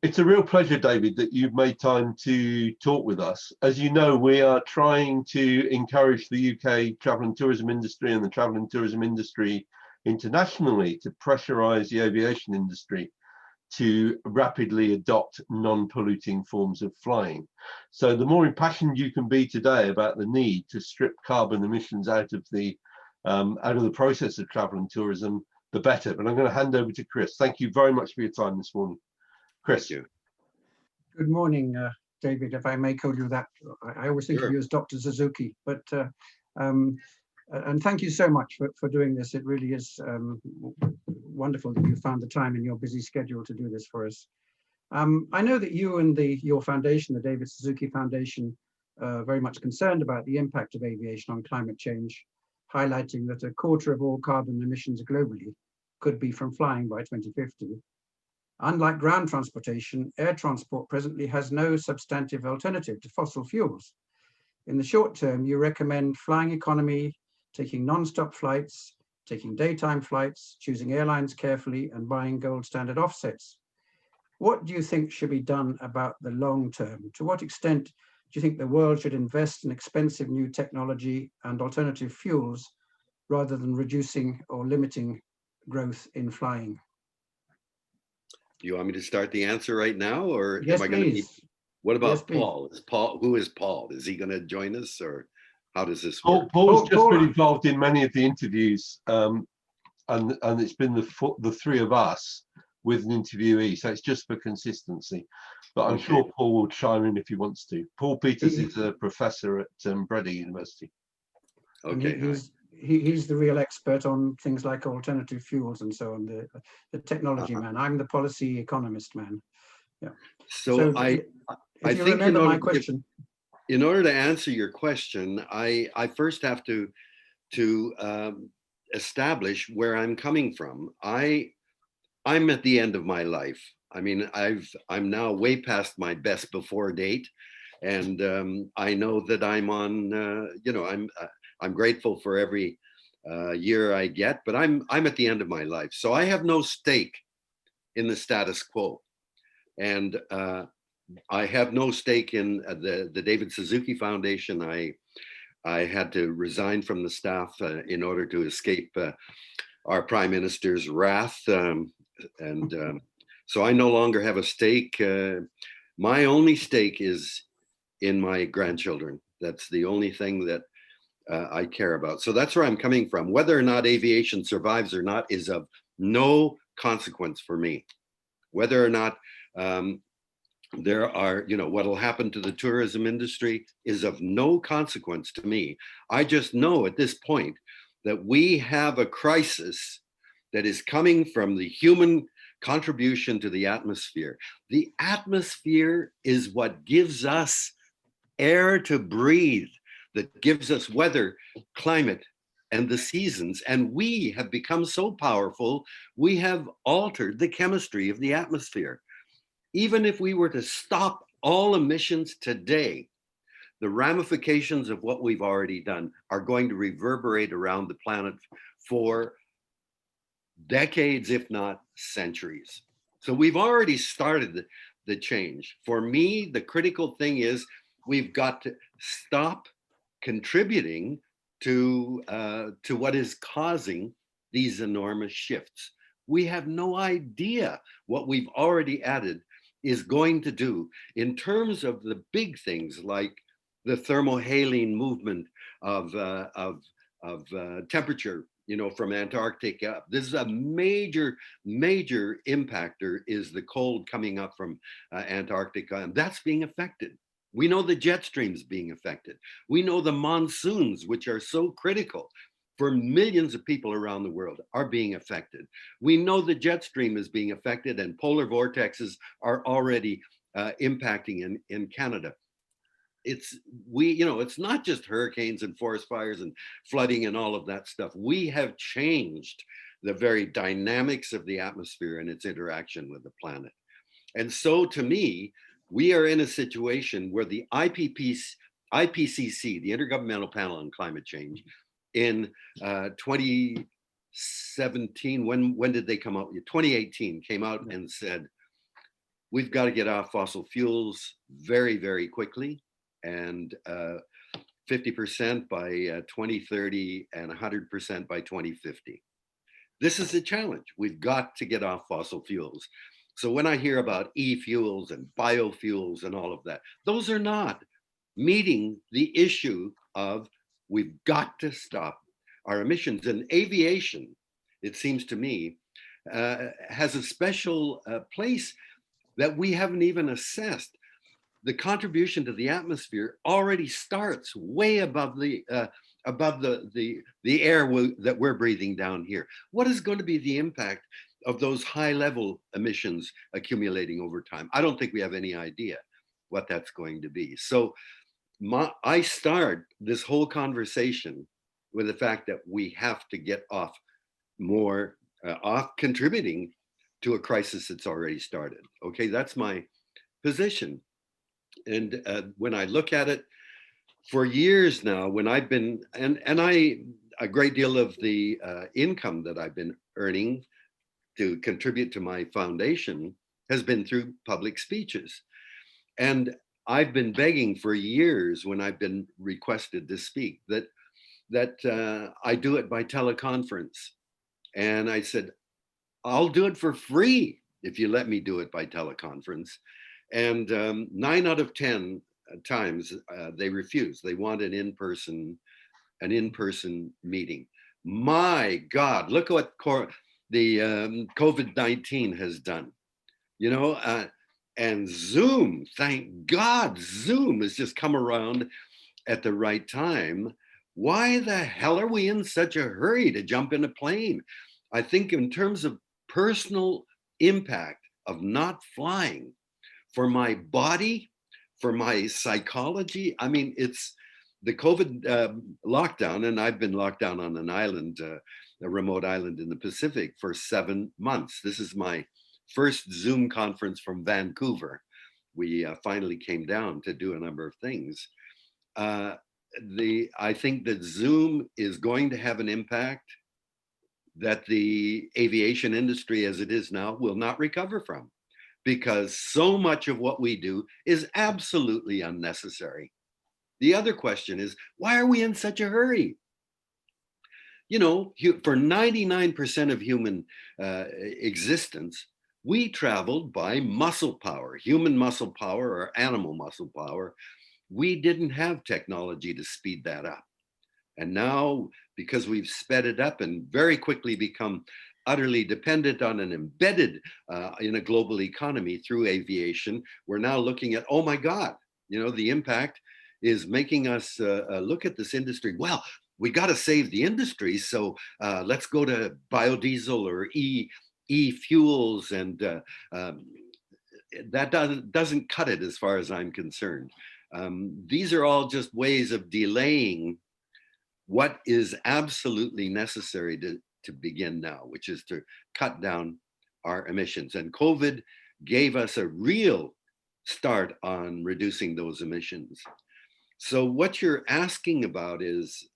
It's a real pleasure, David, that you've made time to talk with us. As you know, we are trying to encourage the UK travel and tourism industry and the travel and tourism industry internationally to pressurise the aviation industry to rapidly adopt non-polluting forms of flying. So the more impassioned you can be today about the need to strip carbon emissions out of the process of travel and tourism, the better. But I'm going to hand over to Chris. Thank you very much for your time this morning. Chris. Thank you. Good morning, David, if I may call you that. I always think Sure. of you as Dr. Suzuki, but and thank you so much for doing this. It really is wonderful that you found the time in your busy schedule to do this for us. I know that you and your foundation, the David Suzuki Foundation, are very much concerned about the impact of aviation on climate change, highlighting that a quarter of all carbon emissions globally could be from flying by 2050. Unlike ground transportation, air transport presently has no substantive alternative to fossil fuels. In the short term, you recommend flying economy, taking non-stop flights, taking daytime flights, choosing airlines carefully, and buying gold standard offsets. What do you think should be done about the long term? To what extent do you think the world should invest in expensive new technology and alternative fuels rather than reducing or limiting growth in flying? Do you want me to start the answer right now, or Yes, am I going to be? please. What about Yes, please. Paul? Who is Paul? Is he going to join us, or how does this Paul's work? just been involved in many of the interviews, and it's been the three of us with an interviewee, so it's just for consistency. But I'm sure Paul will chime in if he wants to. Paul Peters is a professor at Breda University. Okay. He's the real expert on things like alternative fuels and so on, the technology man. I'm the policy economist man. Yeah. So I if you think remember my question. In order to answer your question, I first have to establish where I'm coming from. I'm at the end of my life. I mean, I'm now way past my best before date, and I know that I'm on. I'm grateful for every year I get, but I'm at the end of my life, so I have no stake in the status quo, and I have no stake in the David Suzuki Foundation. I had to resign from the staff in order to escape our Prime Minister's wrath, and so I no longer have a stake. My only stake is in my grandchildren. That's the only thing that I care about. So that's where I'm coming from. Whether or not aviation survives or not is of no consequence for me. Whether or not there are, what will happen to the tourism industry is of no consequence to me. I just know at this point that we have a crisis that is coming from the human contribution to the atmosphere. The atmosphere is what gives us air to breathe, that gives us weather, climate, and the seasons. And we have become so powerful, we have altered the chemistry of the atmosphere. Even if we were to stop all emissions today, the ramifications of what we've already done are going to reverberate around the planet for decades, if not centuries. So we've already started the change. For me, the critical thing is we've got to stop contributing to what is causing these enormous shifts. We have no idea what we've already added is going to do in terms of the big things like the thermohaline movement of temperature, from Antarctic up. This is a major impactor, is the cold coming up from Antarctica, and that's being affected. We know the jet streams being affected. We know the monsoons, which are so critical for millions of people around the world, are being affected. We know the jet stream is being affected, and polar vortexes are already impacting in Canada. It's not just hurricanes and forest fires and flooding and all of that stuff. We have changed the very dynamics of the atmosphere and its interaction with the planet. And so to me, we are in a situation where the IPCC, the Intergovernmental Panel on Climate Change, in 2017, when did they come out? 2018 came out and said, we've got to get off fossil fuels very, very quickly, and 50% by 2030 and 100% by 2050. This is a challenge. We've got to get off fossil fuels. So when I hear about e-fuels and biofuels and all of that, those are not meeting the issue of we've got to stop our emissions. And aviation, it seems to me, has a special place that we haven't even assessed. The contribution to the atmosphere already starts way above the air that we're breathing down here. What is going to be the impact of those high level emissions accumulating over time? I don't think we have any idea what that's going to be. So I start this whole conversation with the fact that we have to get off contributing to a crisis that's already started. Okay, that's my position. And when I look at it, for years now, when I've been, a great deal of the income that I've been earning to contribute to my foundation has been through public speeches. And I've been begging for years, when I've been requested to speak, that I do it by teleconference. And I said, I'll do it for free if you let me do it by teleconference. And 9 out of 10 times they refuse. They want an in-person meeting. My God, look at what the COVID-19 has done, you know, and Zoom, thank God, Zoom has just come around at the right time. Why the hell are we in such a hurry to jump in a plane? I think in terms of personal impact of not flying, for my body, for my psychology, I mean, it's the COVID lockdown, and I've been locked down on an island, a remote island in the Pacific for 7 months. This is my first Zoom conference from Vancouver. We finally came down to do a number of things. I think that Zoom is going to have an impact that the aviation industry as it is now will not recover from, because so much of what we do is absolutely unnecessary. The other question is, why are we in such a hurry? You know, for 99% of human existence, we traveled by muscle power, human muscle power or animal muscle power. We didn't have technology to speed that up. And now, because we've sped it up and very quickly become utterly dependent on and embedded in a global economy through aviation, we're now looking at, oh my God, you know, the impact is making us look at this industry. Well, we got to save the industry, so let's go to biodiesel or e-fuels, and that doesn't cut it as far as I'm concerned. These are all just ways of delaying what is absolutely necessary to begin now, which is to cut down our emissions. And COVID gave us a real start on reducing those emissions. So what you're asking about is,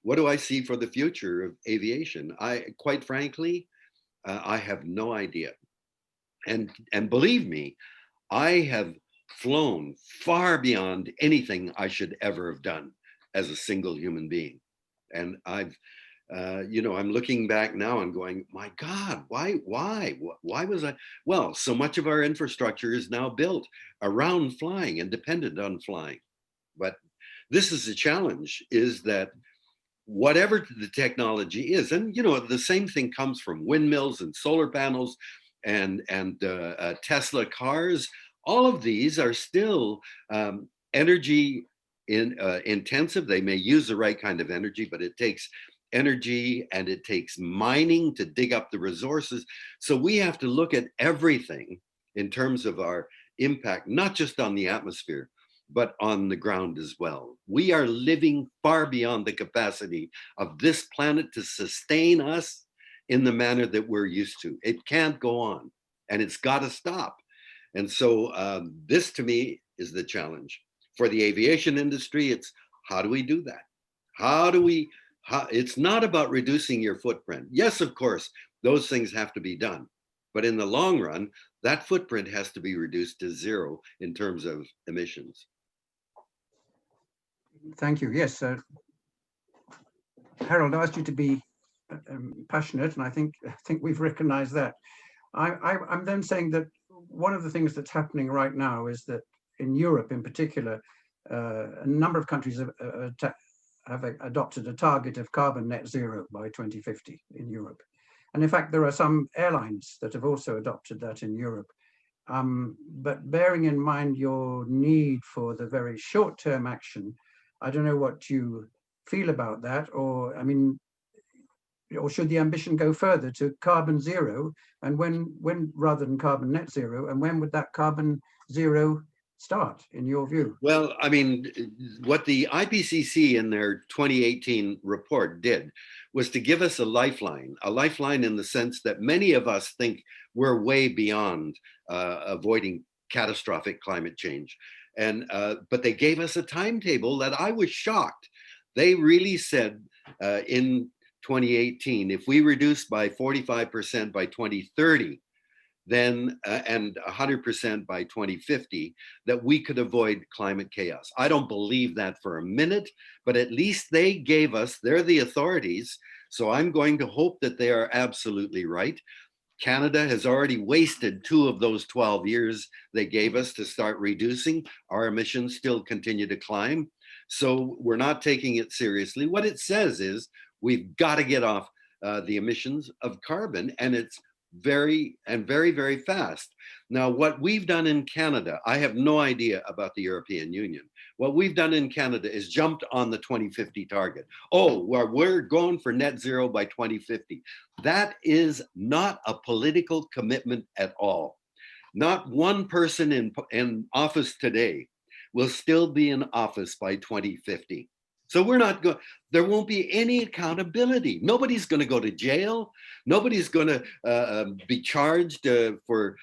what do I see for the future of aviation? Quite frankly, I have no idea. And believe me, I have flown far beyond anything I should ever have done as a single human being. And you know, I'm looking back now and going, my God, why was I? Well, so much of our infrastructure is now built around flying and dependent on flying. But this is the challenge, is that whatever the technology is, and you know, the same thing comes from windmills and solar panels and Tesla cars. All of these are still energy intensive. They may use the right kind of energy, but it takes energy and it takes mining to dig up the resources. So we have to look at everything in terms of our impact, not just on the atmosphere, but on the ground as well. We are living far beyond the capacity of this planet to sustain us in the manner that we're used to. It can't go on, and it's got to stop. And so this to me is the challenge. For the aviation industry, it's how do we do that? It's not about reducing your footprint. Yes, of course, those things have to be done. But in the long run, that footprint has to be reduced to zero in terms of emissions. Thank you. Yes, Harold asked you to be passionate, and I think we've recognized that. I'm then saying that one of the things that's happening right now is that in Europe in particular, a number of countries have adopted a target of carbon net zero by 2050 in Europe. And in fact, there are some airlines that have also adopted that in Europe. But bearing in mind your need for the very short-term action, I don't know what you feel about that, or I mean, or should the ambition go further to carbon zero? And when rather than carbon net zero, and when would that carbon zero start, in your view? Well, I mean, what the IPCC in their 2018 report did was to give us a lifeline in the sense that many of us think we're way beyond avoiding catastrophic climate change. But they gave us a timetable that I was shocked. They really said in 2018, if we reduce by 45% by 2030, then and 100% by 2050, that we could avoid climate chaos. I don't believe that for a minute, but at least they gave us, they're the authorities, so I'm going to hope that they are absolutely right. Canada has already wasted 2 of those 12 years they gave us to start reducing. Our emissions still continue to climb. So we're not taking it seriously. What it says is we've got to get off the emissions of carbon, and it's very, very fast. Now, what we've done in Canada, I have no idea about the European Union. What we've done in Canada is jumped on the 2050 target. Oh, well, we're going for net zero by 2050. That is not a political commitment at all. Not one person in office today will still be in office by 2050. So we're not going, there won't be any accountability. Nobody's going to go to jail. Nobody's going to be charged for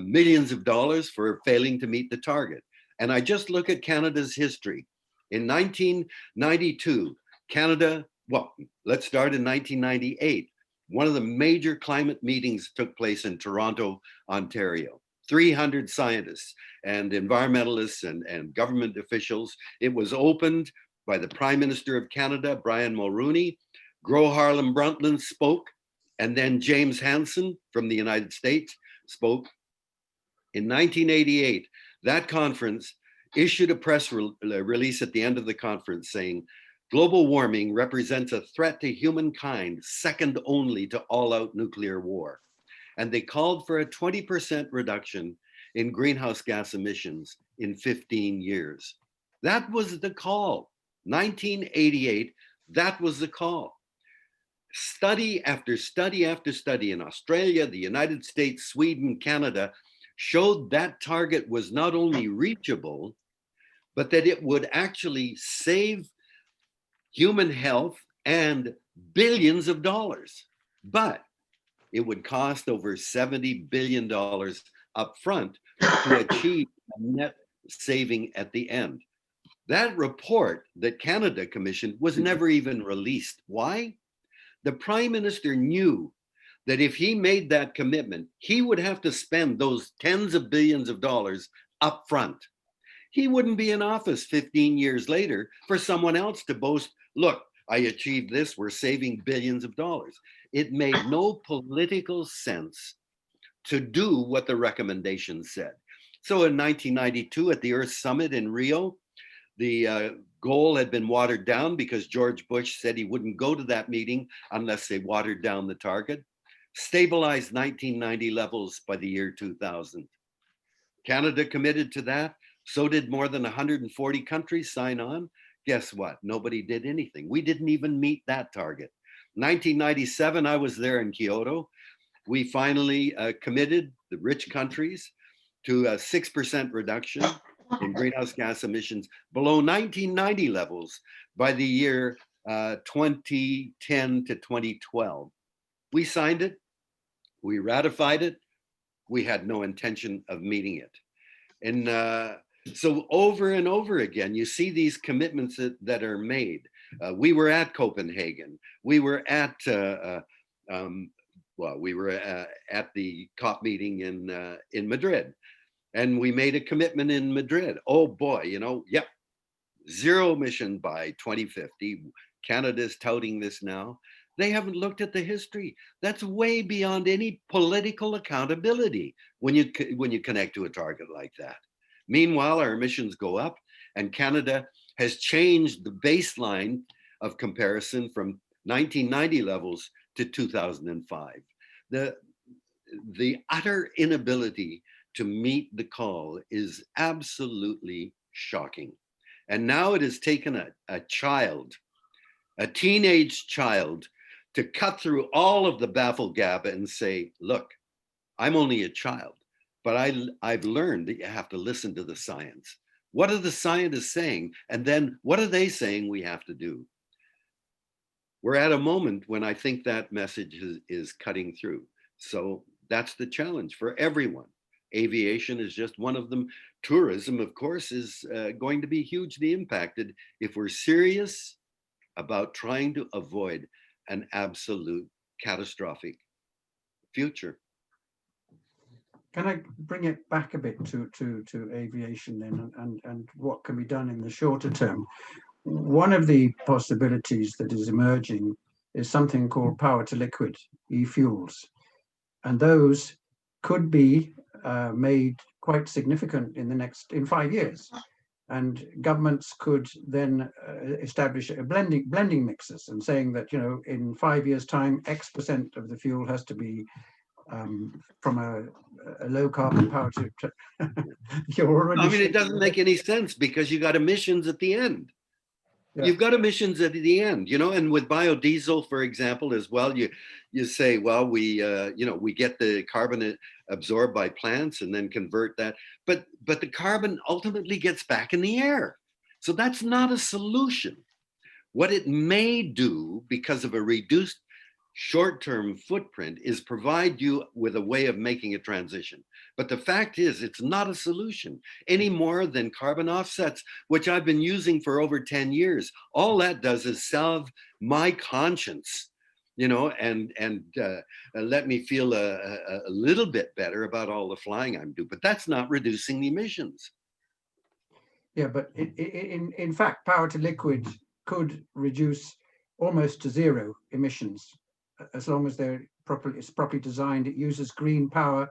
millions of dollars for failing to meet the target. And I just look at Canada's history. In 1992, Canada, well, let's start in 1998. One of the major climate meetings took place in Toronto, Ontario. 300 scientists and environmentalists and government officials. It was opened by the Prime Minister of Canada, Brian Mulroney. Gro Harlem Brundtland spoke, and then James Hansen from the United States spoke. In 1988, that conference issued a press release at the end of the conference saying, global warming represents a threat to humankind second only to all-out nuclear war. And they called for a 20% reduction in greenhouse gas emissions in 15 years. That was the call. 1988, that was the call. Study after study after study in Australia, the United States, Sweden, Canada showed that target was not only reachable, but that it would actually save human health and billions of dollars. But it would cost over $70 billion up front to achieve a net saving at the end. That report that Canada commissioned was never even released. Why? The Prime Minister knew that if he made that commitment, he would have to spend those tens of billions of dollars up front. He wouldn't be in office 15 years later for someone else to boast, look, I achieved this, we're saving billions of dollars. It made no political sense to do what the recommendation said. So in 1992 at the Earth Summit in Rio, the goal had been watered down because George Bush said he wouldn't go to that meeting unless they watered down the target. Stabilized 1990 levels by the year 2000. Canada committed to that. So did more than 140 countries sign on. Guess what? Nobody did anything. We didn't even meet that target. 1997, I was there in Kyoto. We finally committed, the rich countries, to a 6% reduction in greenhouse gas emissions below 1990 levels by the year 2010 to 2012. We signed it, we ratified it, we had no intention of meeting it. And so over and over again, you see these commitments that are made. We were at Copenhagen, we were at well, we were at the COP meeting in Madrid, and we made a commitment in Madrid. Oh boy, you know, yep, zero emission by 2050. Canada's touting this now. They haven't looked at the history. That's way beyond any political accountability when you connect to a target like that. Meanwhile, our emissions go up, and Canada has changed the baseline of comparison from 1990 levels to 2005. The utter inability to meet the call is absolutely shocking. And now it has taken a child, a teenage child, to cut through all of the baffle gap and say, look, I'm only a child, but I've learned that you have to listen to the science. What are the scientists saying? And then what are they saying we have to do? We're at a moment when I think that message is cutting through. So that's the challenge for everyone. Aviation is just one of them. Tourism, of course, is going to be hugely impacted if we're serious about trying to avoid an absolute catastrophic future. Can I bring it back a bit to aviation then, and what can be done in the shorter term? One of the possibilities that is emerging is something called power to liquid e-fuels, and those could be made quite significant in 5 years, and governments could then establish a blending mixes, and saying that, you know, in 5 years' time, X% of the fuel has to be from a low carbon power to you're already. I mean, it doesn't make any sense because you got emissions at the end. Yeah. You've got emissions at the end, you know, and with biodiesel, for example, as well, you say, well, we get the carbon absorbed by plants and then convert that, but the carbon ultimately gets back in the air. So that's not a solution. What it may do, because of a reduced short-term footprint, is provide you with a way of making a transition. But the fact is, it's not a solution any more than carbon offsets, which I've been using for over 10 years. All that does is salve my conscience, you know, and let me feel a little bit better about all the flying I'm doing. But that's not reducing the emissions. Yeah, but in fact, power to liquid could reduce almost to zero emissions, as long as it's properly designed. It uses green power,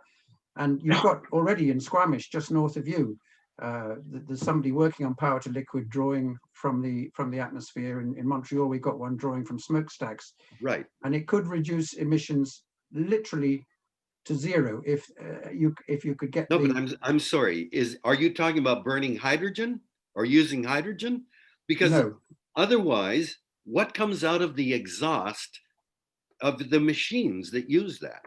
and you've got already in Squamish, just north of you, there's somebody working on power to liquid, drawing from the atmosphere. In Montreal, we've got one drawing from smokestacks. Right. And it could reduce emissions literally to zero if you could get. No, but I'm sorry. Are you talking about burning hydrogen or using hydrogen? Because no. Otherwise, what comes out of the exhaust of the machines that use that?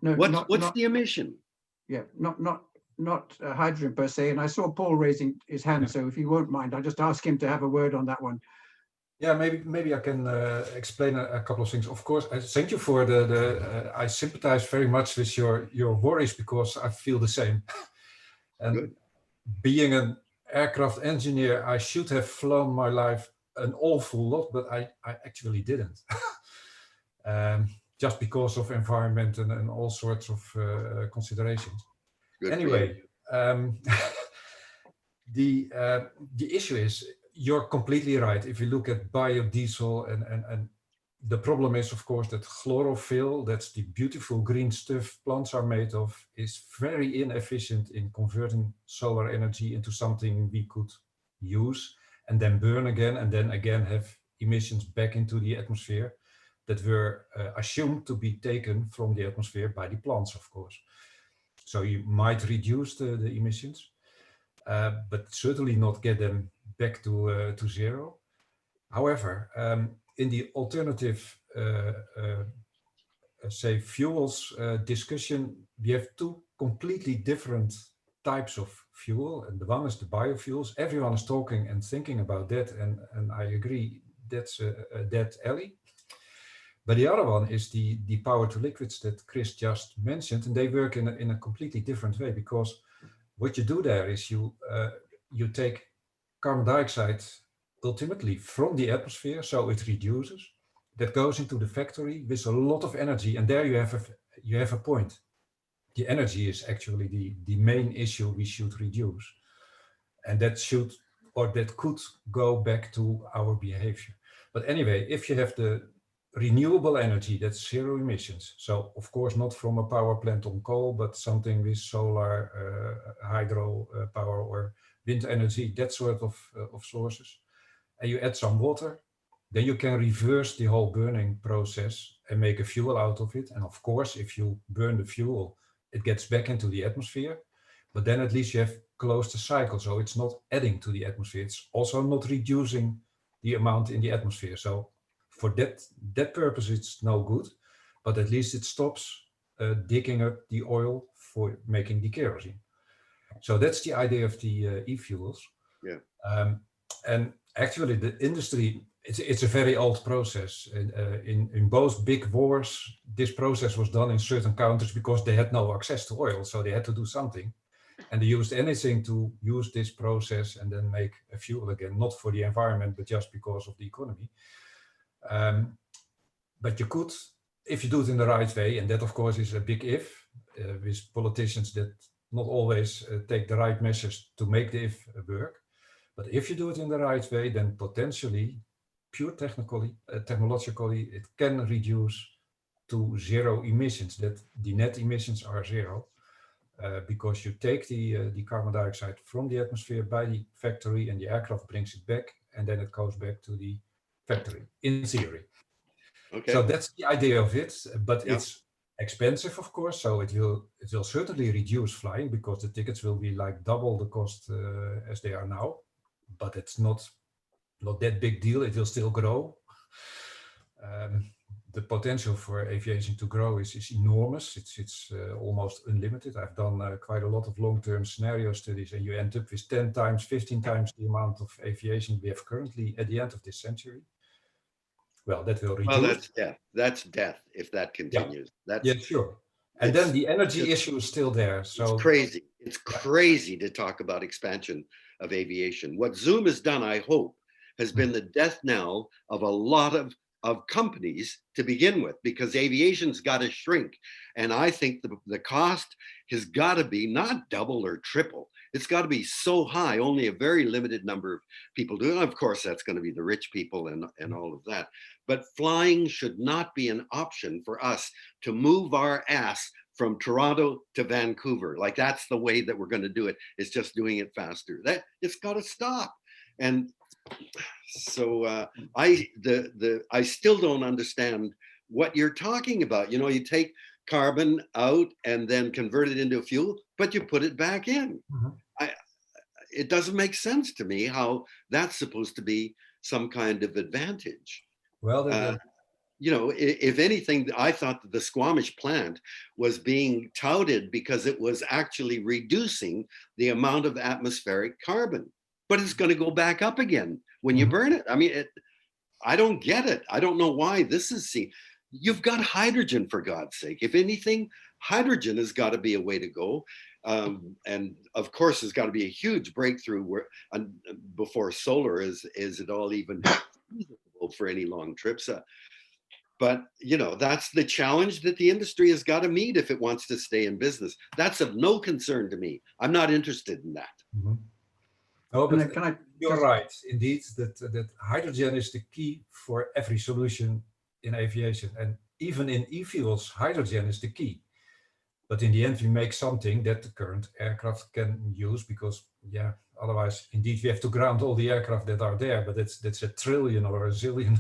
No, what's the emission? Yeah, not hydrogen per se. And I saw Paul raising his hand, so if you won't mind, I'll just ask him to have a word on that one. Yeah, maybe I can explain a couple of things. Of course, thank you for I sympathize very much with your worries, because I feel the same. And good. Being an aircraft engineer, I should have flown my life an awful lot, but I actually didn't. Just because of environment and all sorts of considerations. Good. Anyway, the issue is, you're completely right. If you look at biodiesel, and the problem is, of course, that chlorophyll, that's the beautiful green stuff plants are made of, is very inefficient in converting solar energy into something we could use and then burn again, and then again have emissions back into the atmosphere that were assumed to be taken from the atmosphere by the plants, of course. So you might reduce the emissions, but certainly not get them back to zero. However, in the alternative, say, fuels discussion, we have two completely different types of fuel. And the one is the biofuels. Everyone is talking and thinking about that, and I agree, that's a dead alley. But the other one is the power to liquids that Chris just mentioned, and they work in a completely different way, because what you do there is you take carbon dioxide ultimately from the atmosphere, so it reduces. that goes into the factory with a lot of energy, and there you have a point. The energy is actually the main issue we should reduce, and that could go back to our behavior. But anyway, if you have the renewable energy, that's zero emissions. So of course not from a power plant on coal, but something with solar, hydro power or wind energy, that sort of sources. And you add some water, then you can reverse the whole burning process and make a fuel out of it. And of course, if you burn the fuel, it gets back into the atmosphere, but then at least you have closed the cycle. So it's not adding to the atmosphere. It's also not reducing the amount in the atmosphere. So for that purpose, it's no good, but at least it stops digging up the oil for making the kerosene. So that's the idea of the e-fuels. Yeah. And actually the industry, it's a very old process. In both big wars, this process was done in certain countries because they had no access to oil, so they had to do something. And they used anything to use this process and then make a fuel again, not for the environment, but just because of the economy. But you could, if you do it in the right way, and that of course is a big if, with politicians that not always take the right measures to make the if work. But if you do it in the right way, then potentially, pure technologically, it can reduce to zero emissions, that the net emissions are zero, because you take the carbon dioxide from the atmosphere by the factory and the aircraft brings it back, and then it goes back to the factory, in theory. Okay. So that's the idea of it, but Yeah. it's expensive, of course, so it will certainly reduce flying because the tickets will be like double the cost as they are now, but it's not that big deal. It will still grow. The potential for aviation to grow is enormous. It's almost unlimited. I've done quite a lot of long-term scenario studies, and you end up with 10 times, 15 times the amount of aviation we have currently at the end of this century. Well, that will reduce. Well, that's death. That's death if that continues. That's, yeah, sure. And then the energy issue is still there. So it's crazy. It's crazy to talk about expansion of aviation. What Zoom has done, I hope, has been the death knell of a lot of companies to begin with, because aviation's got to shrink. And I think the cost has got to be not double or triple. It's got to be so high, only a very limited number of people do it. Of course, that's going to be the rich people and all of that. But flying should not be an option for us to move our ass from Toronto to Vancouver. Like that's the way that we're going to do it. It's just doing it faster. That it's got to stop. And so I still don't understand what you're talking about. You know, you take carbon out and then convert it into fuel, but you put it back in. It doesn't make sense to me how that's supposed to be some kind of advantage. Well, you know, if anything, I thought that the Squamish plant was being touted because it was actually reducing the amount of atmospheric carbon, but it's going to go back up again when you burn it. I mean, I don't get it. I don't know why this is seen. You've got hydrogen, for God's sake. If anything, hydrogen has got to be a way to go. And of course, there's got to be a huge breakthrough before solar is at all even feasible for any long trips. But, you know, that's the challenge that the industry has got to meet if it wants to stay in business. That's of no concern to me. I'm not interested in that. Oh, but you're right, indeed, that hydrogen is the key for every solution in aviation. And even in e-fuels, hydrogen is the key. But in the end, we make something that the current aircraft can use because, yeah, otherwise, indeed, we have to ground all the aircraft that are there. But that's $1 trillion or $1 zillion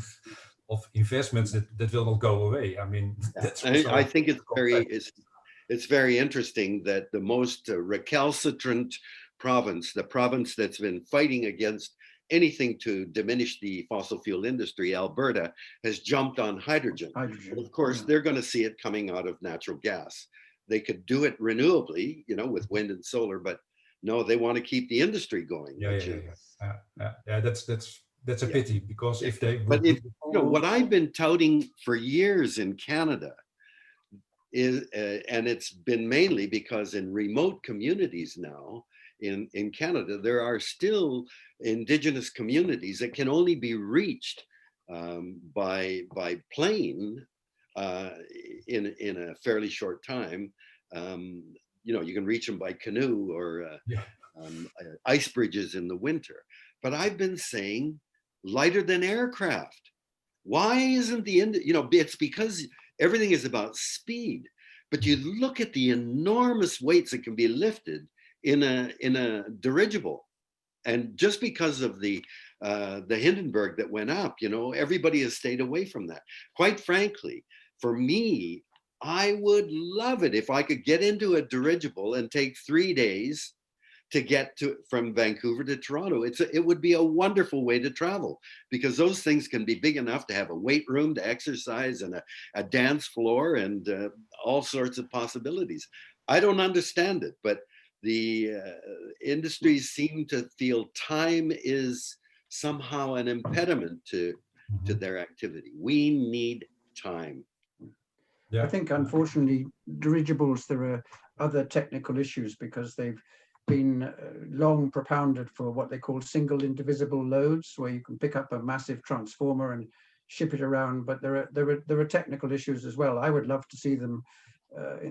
of investments that will not go away. I mean, that's I think it's very interesting that the most recalcitrant province, the province that's been fighting against anything to diminish the fossil fuel industry, Alberta, has jumped on hydrogen. Of course, they're going to see it coming out of natural gas. They could do it renewably, you know, with wind and solar, but no, they want to keep the industry going. Yeah, that's a pity, because if they but if you know what I've been touting for years in Canada is and it's been mainly because in remote communities now in Canada there are still Indigenous communities that can only be reached by plane in a fairly short time. You know, you can reach them by canoe or Yeah. ice bridges in the winter. But I've been saying lighter than aircraft. Why isn't you know, it's because everything is about speed. But you look at the enormous weights that can be lifted in a dirigible. And just because of the Hindenburg that went up, you know, everybody has stayed away from that. Quite frankly, for me, I would love it if I could get into a dirigible and take 3 days to get to from Vancouver to Toronto. It would be a wonderful way to travel, because those things can be big enough to have a weight room to exercise and a dance floor and all sorts of possibilities. I don't understand it, but the industries seem to feel time is somehow an impediment to their activity. We need time. Yeah. I think, unfortunately, dirigibles, there are other technical issues because they've been long propounded for what they call single indivisible loads, where you can pick up a massive transformer and ship it around. But there are technical issues as well. I would love to see them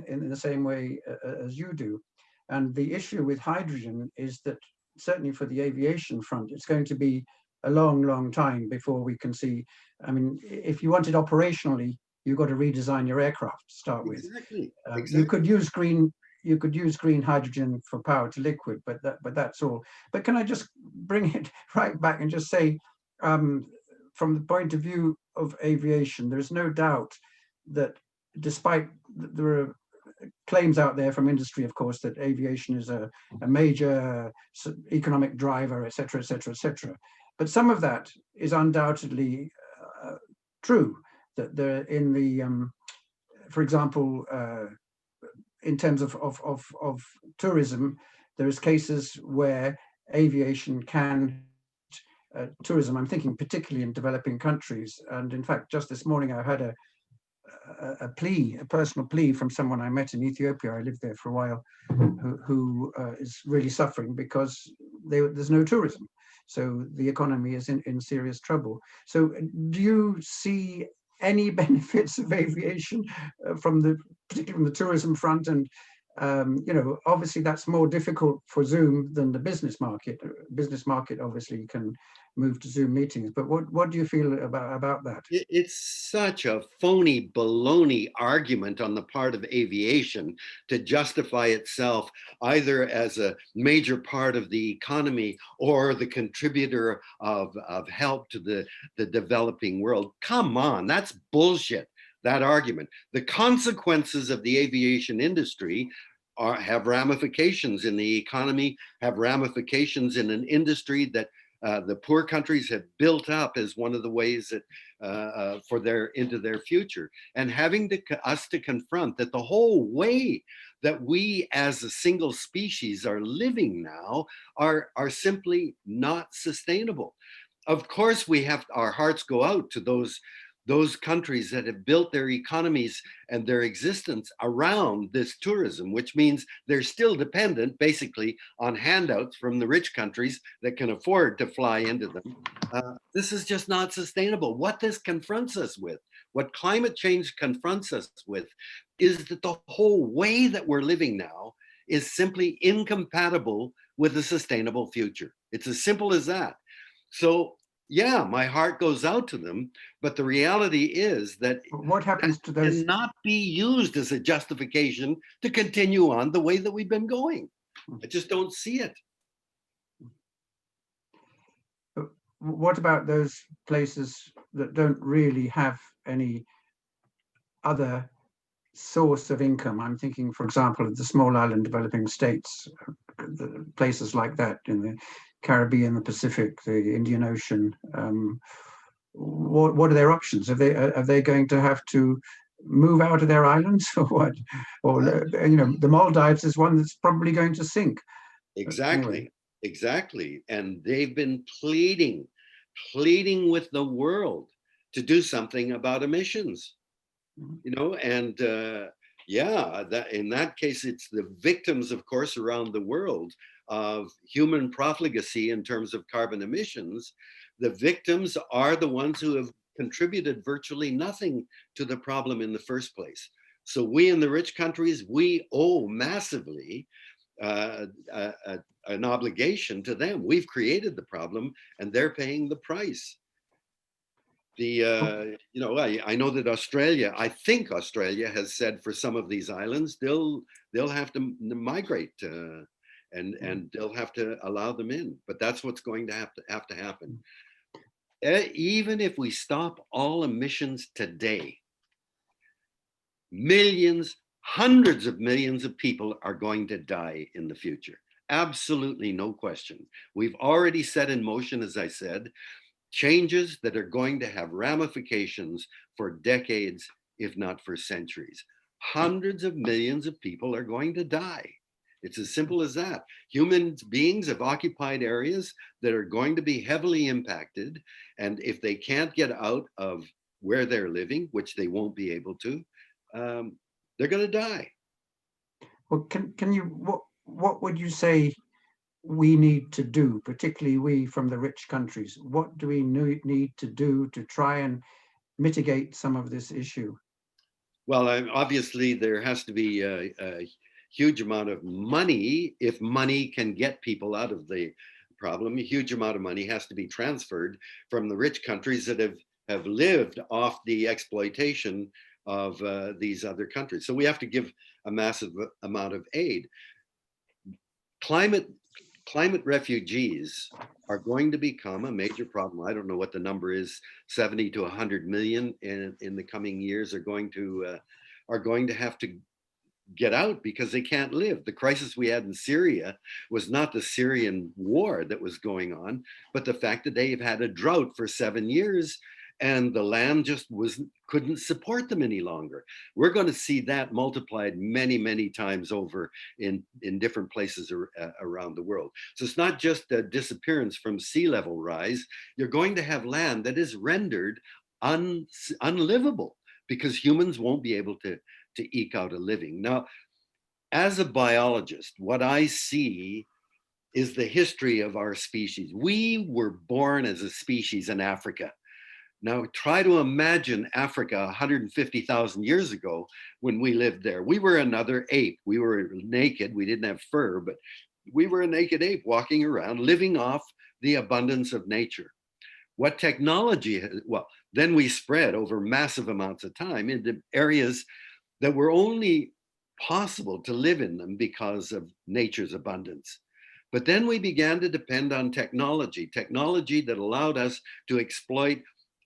in the same way as you do. And the issue with hydrogen is that certainly for the aviation front, it's going to be a long, long time before we can see. I mean, if you want it operationally, you've got to redesign your aircraft to start with. Exactly. You could use green hydrogen for power to liquid, but that's all. But can I just bring it right back and just say, from the point of view of aviation, there's no doubt that despite there are claims out there from industry, of course, that aviation is a major economic driver, et cetera, et cetera, et cetera. But some of that is undoubtedly true. That there in the, for example, in terms of tourism, there's cases where aviation can tourism. I'm thinking particularly in developing countries, and in fact, just this morning I had a personal plea from someone I met in Ethiopia. I lived there for a while, who is really suffering because there's no tourism. So the economy is in serious trouble. So do you see any benefits of aviation particularly from the tourism front? And you know, obviously that's more difficult for Zoom than the business market. Business market obviously can move to Zoom meetings, but what do you feel about that? It's such a phony baloney argument on the part of aviation to justify itself either as a major part of the economy or the contributor of help to the developing world. Come on, that's bullshit, that argument. The consequences of the aviation industry have ramifications in the economy, have ramifications in an industry that the poor countries have built up as one of the ways that into their future, and having us to confront that the whole way that we as a single species are living now are simply not sustainable. Of course, our hearts go out to those countries that have built their economies and their existence around this tourism, which means they're still dependent basically on handouts from the rich countries that can afford to fly into them. This is just not sustainable. What this confronts us with, what climate change confronts us with, is that the whole way that we're living now is simply incompatible with a sustainable future. It's as simple as that. So yeah, my heart goes out to them, but the reality is that what happens to those cannot be used as a justification to continue on the way that we've been going. I just don't see it. What about those places that don't really have any other source of income? I'm thinking, for example, of the small island developing states, places like that in the Caribbean, the Pacific, the Indian Ocean. What are their options? Are they going to have to move out of their islands or what? Or you know, the Maldives is one that's probably going to sink. Exactly, anyway. Exactly. And they've been pleading with the world to do something about emissions. You know, and yeah, that in that case, it's the victims, of course, around the world of human profligacy in terms of carbon emissions. The victims are the ones who have contributed virtually nothing to the problem in the first place. So we in the rich countries, we owe massively an obligation to them. We've created the problem and they're paying the price. I know that Australia, I think Australia has said for some of these islands, they'll have to migrate and they'll have to allow them in. But that's what's going to have to happen. Even if we stop all emissions today, millions, hundreds of millions of people are going to die in the future. Absolutely no question. We've already set in motion, as I said, changes that are going to have ramifications for decades, if not for centuries. Hundreds of millions of people are going to die. It's as simple as that. Human beings have occupied areas that are going to be heavily impacted. And if they can't get out of where they're living, which they won't be able to, they're going to die. Well, can you, what would you say we need to do, particularly we from the rich countries? What do we need to do to try and mitigate some of this issue? Well, obviously there has to be a huge amount of money. If money can get people out of the problem, a huge amount of money has to be transferred from the rich countries that have lived off the exploitation of these other countries. So we have to give a massive amount of aid. Climate refugees are going to become a major problem. I don't know what the number is. 70 to 100 million in the coming years are going to have to get out because they can't live. The crisis we had in Syria was not the Syrian war that was going on, but the fact that they've had a drought for 7 years and the land just couldn't support them any longer. We're going to see that multiplied many, many times over in different places around the world. So it's not just a disappearance from sea level rise. You're going to have land that is rendered unlivable because humans won't be able to eke out a living. Now, as a biologist, what I see is the history of our species. We were born as a species in Africa. Now try to imagine Africa 150,000 years ago when we lived there. We were another ape. We were naked. We didn't have fur, but we were a naked ape walking around, living off the abundance of nature. What technology, well, then we spread over massive amounts of time into areas that were only possible to live in them because of nature's abundance. But then we began to depend on technology that allowed us to exploit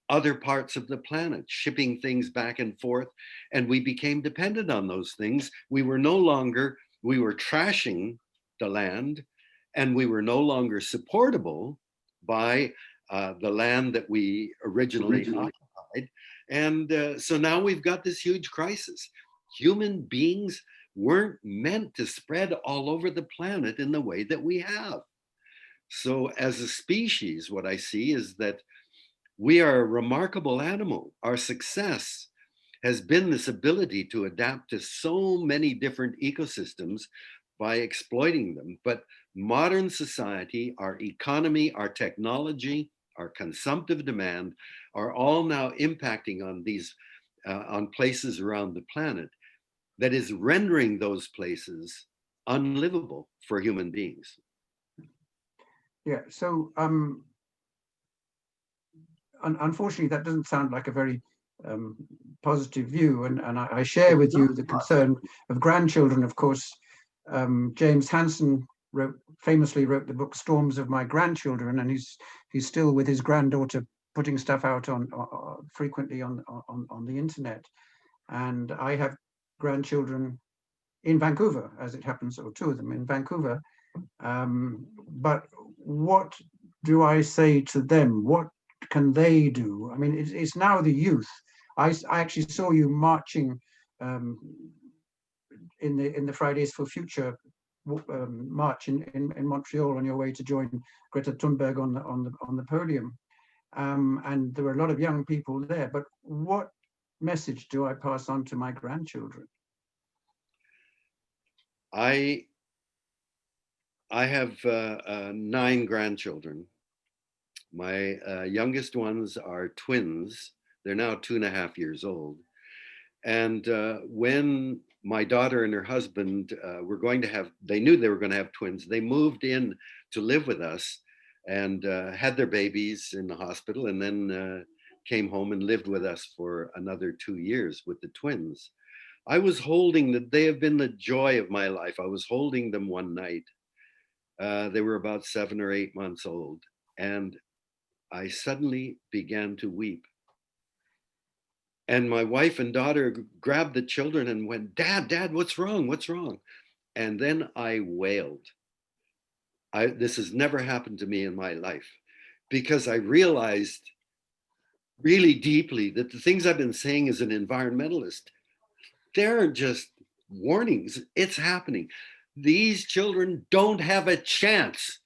other parts of the planet, shipping things back and forth. And we became dependent on those things. We were trashing the land, and we were no longer supportable by the land that we originally occupied. And so now we've got this huge crisis. Human beings weren't meant to spread all over the planet in the way that we have. So as a species, what I see is that we are a remarkable animal. Our success has been this ability to adapt to so many different ecosystems by exploiting them. But modern society, our economy, our technology, our consumptive demand are all now impacting on these, on places around the planet that is rendering those places unlivable for human beings. Yeah, so unfortunately, that doesn't sound like a very positive view, and I share with you the concern of grandchildren. Of course, James Hansen famously wrote the book Storms of My Grandchildren, and he's still with his granddaughter putting stuff out on frequently on the internet. And I have grandchildren in Vancouver, as it happens, or two of them in Vancouver. But what do I say to them? What can they do? I mean, it's now the youth. I actually saw you marching in the Fridays for Future march in Montreal on your way to join Greta Thunberg on the podium, and there were a lot of young people there. But what message do I pass on to my grandchildren? I have 9 grandchildren. My youngest ones are twins, They're now 2.5 years old. And when my daughter and her husband were going to have, they knew they were going to have twins. They moved in to live with us and had their babies in the hospital, and then came home and lived with us for another 2 years with the twins. I was holding them. They have been the joy of my life. I was holding them one night. They were about 7 or 8 months old, and I suddenly began to weep. And my wife and daughter grabbed the children and went, "Dad, Dad, what's wrong? What's wrong?" And then I wailed. This has never happened to me in my life, because I realized really deeply that the things I've been saying as an environmentalist, they aren't just warnings, it's happening. These children don't have a chance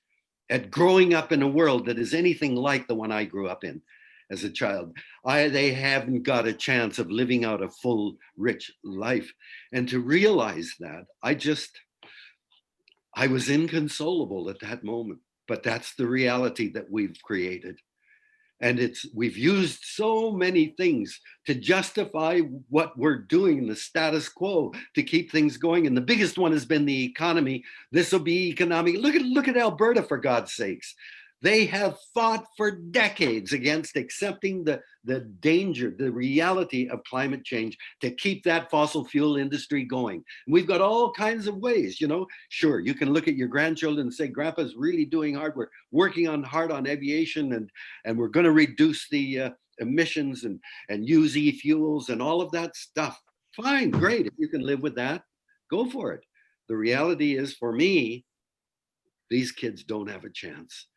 at growing up in a world that is anything like the one I grew up in as a child. They haven't got a chance of living out a full, rich life. And to realize that, I was inconsolable at that moment. But that's the reality that we've created. And we've used so many things to justify what we're doing in the status quo to keep things going. And the biggest one has been the economy. This will be economic. Look at Alberta, for God's sakes. They have fought for decades against accepting the danger, the reality of climate change to keep that fossil fuel industry going. And we've got all kinds of ways, Sure, you can look at your grandchildren and say, Grandpa's really doing hard. We're working hard on aviation, and we're going to reduce the emissions and use e-fuels and all of that stuff. Fine, great. If you can live with that, go for it. The reality is, for me, these kids don't have a chance.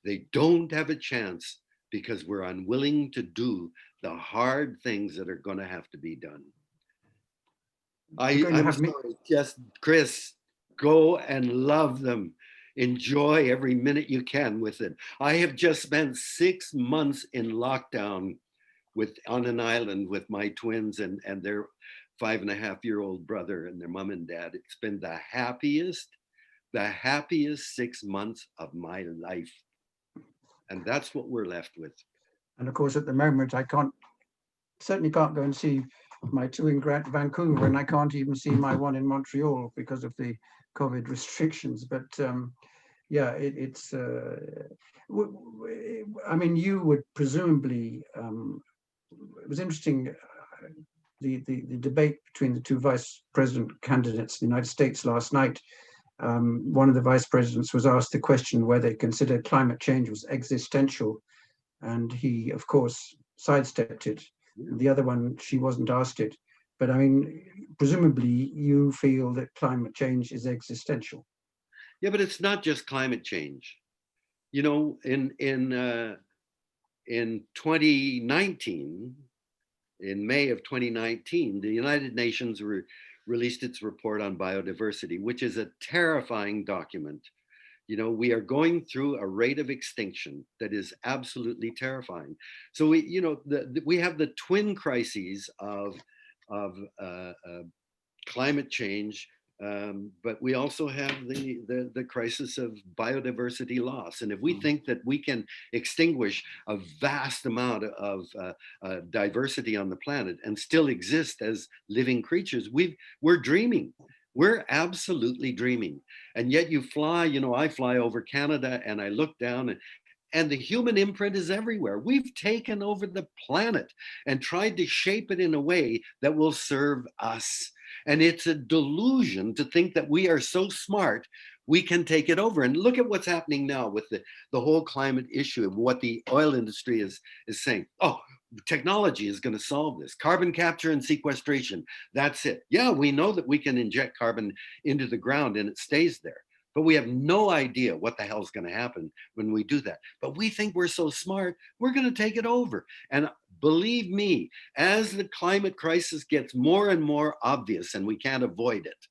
They don't have a chance because we're unwilling to do the hard things that are going to have to be done. I'm sorry, just, Chris, go and love them. Enjoy every minute you can with it. I have just spent 6 months in lockdown on an island with my twins and their 5.5-year-old brother and their mom and dad. It's been the happiest 6 months of my life. And that's what we're left with. And of course, at the moment, I certainly can't go and see my two in Vancouver, and I can't even see my one in Montreal because of the COVID restrictions. But yeah, I mean, you would presumably, it was interesting, the debate between the two vice president candidates in the United States last night. One of the vice presidents was asked the question whether he considered climate change was existential, and he, of course, sidestepped it. The other one, she wasn't asked it. But I mean, presumably you feel that climate change is existential. Yeah, but it's not just climate change. In 2019, in May of 2019, the United Nations released its report on biodiversity, which is a terrifying document. We are going through a rate of extinction that is absolutely terrifying. So we have the twin crises of climate change, but we also have the crisis of biodiversity loss. And if we think that we can extinguish a vast amount of diversity on the planet and still exist as living creatures, we're dreaming. We're absolutely dreaming. And yet you fly, I fly over Canada and I look down and the human imprint is everywhere. We've taken over the planet and tried to shape it in a way that will serve us. And it's a delusion to think that we are so smart, we can take it over. And look at what's happening now with the whole climate issue and what the oil industry is saying. Oh, technology is going to solve this. Carbon capture and sequestration, that's it. Yeah, we know that we can inject carbon into the ground and it stays there. But we have no idea what the hell is going to happen when we do that. But we think we're so smart, we're going to take it over. And believe me, as the climate crisis gets more and more obvious and we can't avoid it,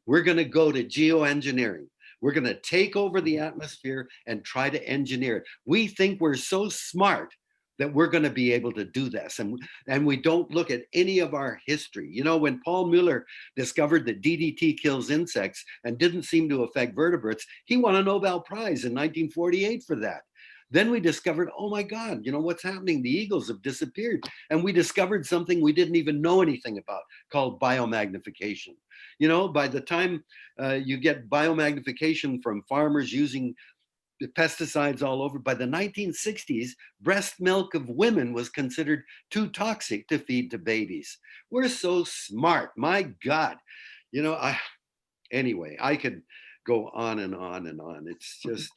we're going to go to geoengineering. We're going to take over the atmosphere and try to engineer it. We think we're so smart that we're going to be able to do this. And we don't look at any of our history. When Paul Mueller discovered that DDT kills insects and didn't seem to affect vertebrates, he won a Nobel Prize in 1948 for that. Then we discovered, oh my God, you know what's happening? The eagles have disappeared. And we discovered something we didn't even know anything about called biomagnification. You know, by the time you get biomagnification from farmers using the pesticides all over, by the 1960s, breast milk of women was considered too toxic to feed to babies. We're so smart, my God. You know, anyway, I could go on and on and on. It's just,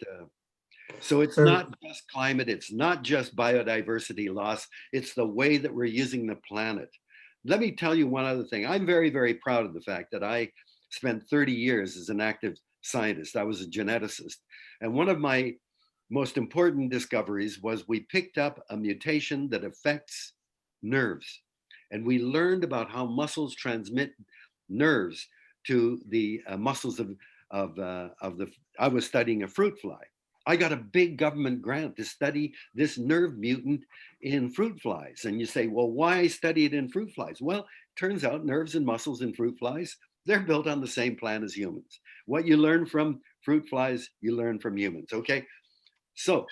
so it's not just climate, it's not just biodiversity loss, it's the way that we're using the planet. Let me tell you one other thing. I'm very, very proud of the fact that I spent 30 years as an active scientist. I was a geneticist. And one of my most important discoveries was we picked up a mutation that affects nerves. And we learned about how muscles transmit nerves to the muscles I was studying a fruit fly. I got a big government grant to study this nerve mutant in fruit flies. And you say, well, why study it in fruit flies? Well, turns out nerves and muscles in fruit flies, they're built on the same plan as humans. What you learn from fruit flies, you learn from humans, okay? So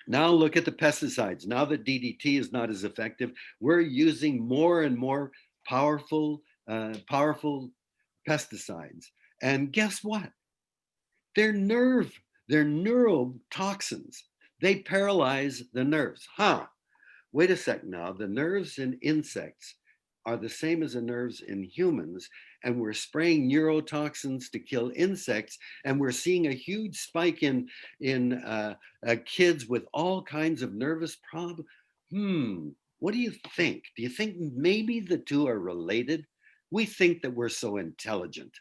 now look at the pesticides. Now that DDT is not as effective, we're using more and more powerful pesticides. And guess what? They're neurotoxins. They paralyze the nerves. Wait a sec now. The nerves in insects are the same as the nerves in humans, and we're spraying neurotoxins to kill insects, and we're seeing a huge spike in kids with all kinds of nervous problems. What do you think? Do you think maybe the two are related? We think that we're so intelligent.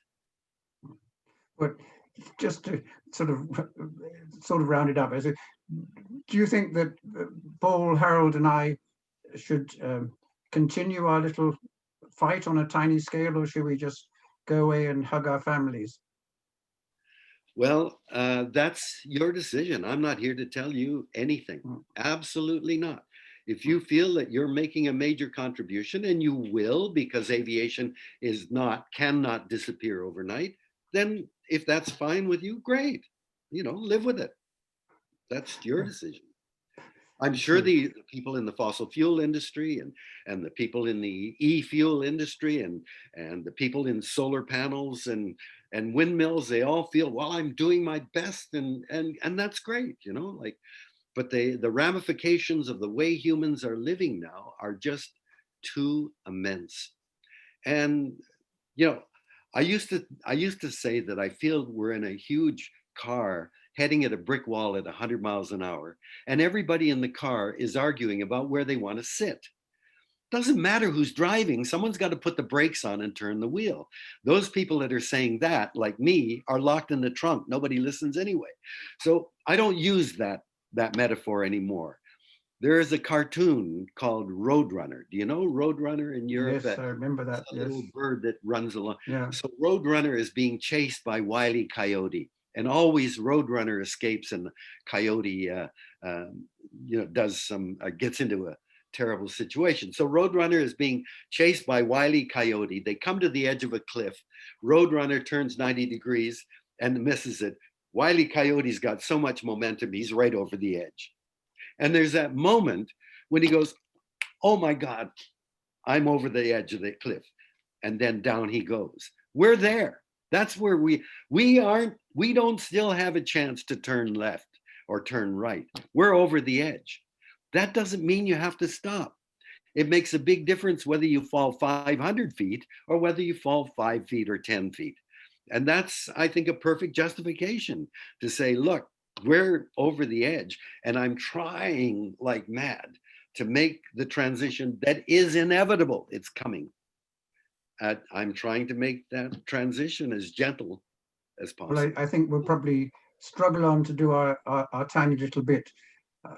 But just to sort of round it up, do you think that Paul, Harold, and I should continue our little fight on a tiny scale, or should we just go away and hug our families? Well, that's your decision. I'm not here to tell you anything. Absolutely not. If you feel that you're making a major contribution, and you will, because aviation cannot disappear overnight, then if that's fine with you, great. You know, live with it. That's your decision. I'm sure the people in the fossil fuel industry and the people in the e-fuel industry and the people in solar panels and windmills, they all feel, well, I'm doing my best, and that's great, you know, like, but the ramifications of the way humans are living now are just too immense. And, you know, I used to say that I feel we're in a huge car heading at a brick wall at 100 miles an hour, and everybody in the car is arguing about where they want to sit. Doesn't matter who's driving, someone's got to put the brakes on and turn the wheel. Those people that are saying that, like me, are locked in the trunk. Nobody listens anyway. So I don't use that metaphor anymore. There is a cartoon called Roadrunner. Do you know Roadrunner in Europe? Yes, I remember that. It's a little bird that runs along. Yeah. So Roadrunner is being chased by Wile E. Coyote, and always Roadrunner escapes, and Coyote, gets into a terrible situation. So Roadrunner is being chased by Wile E. Coyote. They come to the edge of a cliff. Roadrunner turns 90 degrees and misses it. Wile E. Coyote's got so much momentum, he's right over the edge. And there's that moment when he goes, oh my God, I'm over the edge of the cliff. And then down he goes. We're there. That's where we don't still have a chance to turn left or turn right. We're over the edge. That doesn't mean you have to stop. It makes a big difference whether you fall 500 feet or whether you fall 5 feet or 10 feet. And that's, I think, a perfect justification to say, look, we're over the edge, and I'm trying like mad to make the transition that is inevitable. It's coming. I'm trying to make that transition as gentle as possible. Well, I think we'll probably struggle on to do our tiny little bit.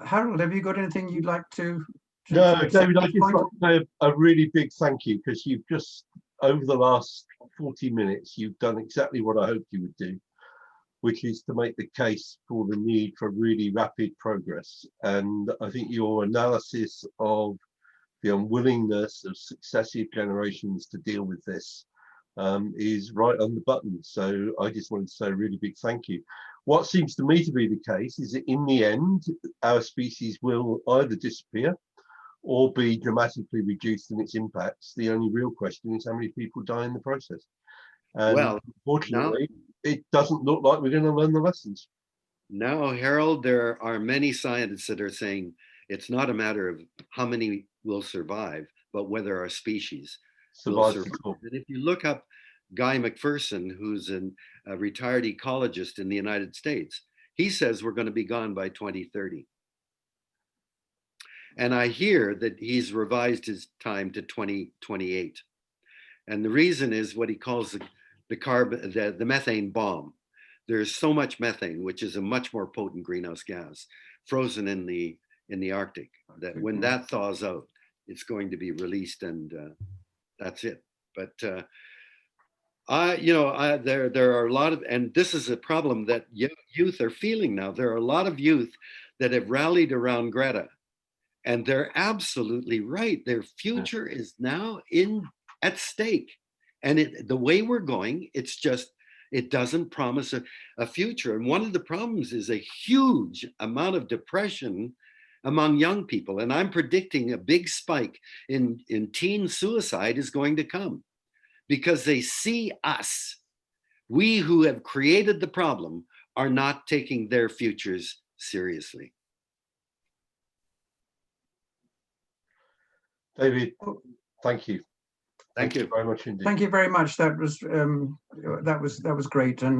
Harold, have you got anything you'd like to No, David, I just want to say a really big thank you, because you've just, over the last 40 minutes, you've done exactly what I hoped you would do, which is to make the case for the need for really rapid progress. And I think your analysis of the unwillingness of successive generations to deal with this is right on the button. So I just wanted to say a really big thank you. What seems to me to be the case is that in the end, our species will either disappear or be dramatically reduced in its impacts. The only real question is how many people die in the process. And Well, unfortunately, it doesn't look like we're going to learn the lessons. No, Harold, there are many scientists that are saying it's not a matter of how many will survive, but whether our species will Survive. survive. And if you look up Guy McPherson, who's a retired ecologist in the United States, he says we're going to be gone by 2030. And I hear that he's revised his time to 2028. And the reason is what he calls the methane bomb. There's so much methane, which is a much more potent greenhouse gas, frozen in the Arctic, that when that thaws out, it's going to be released, and that's it. But there are a lot of, and this is a problem that youth are feeling now. There are a lot of youth that have rallied around Greta, and they're absolutely right. Their future is now at stake, and the way we're going, it doesn't promise a future. And one of the problems is a huge amount of depression among young people. And I'm predicting a big spike in teen suicide is going to come because they see us. We who have created the problem are not taking their futures seriously. David, thank you. Thank you very much indeed. Thank you very much. That was great. And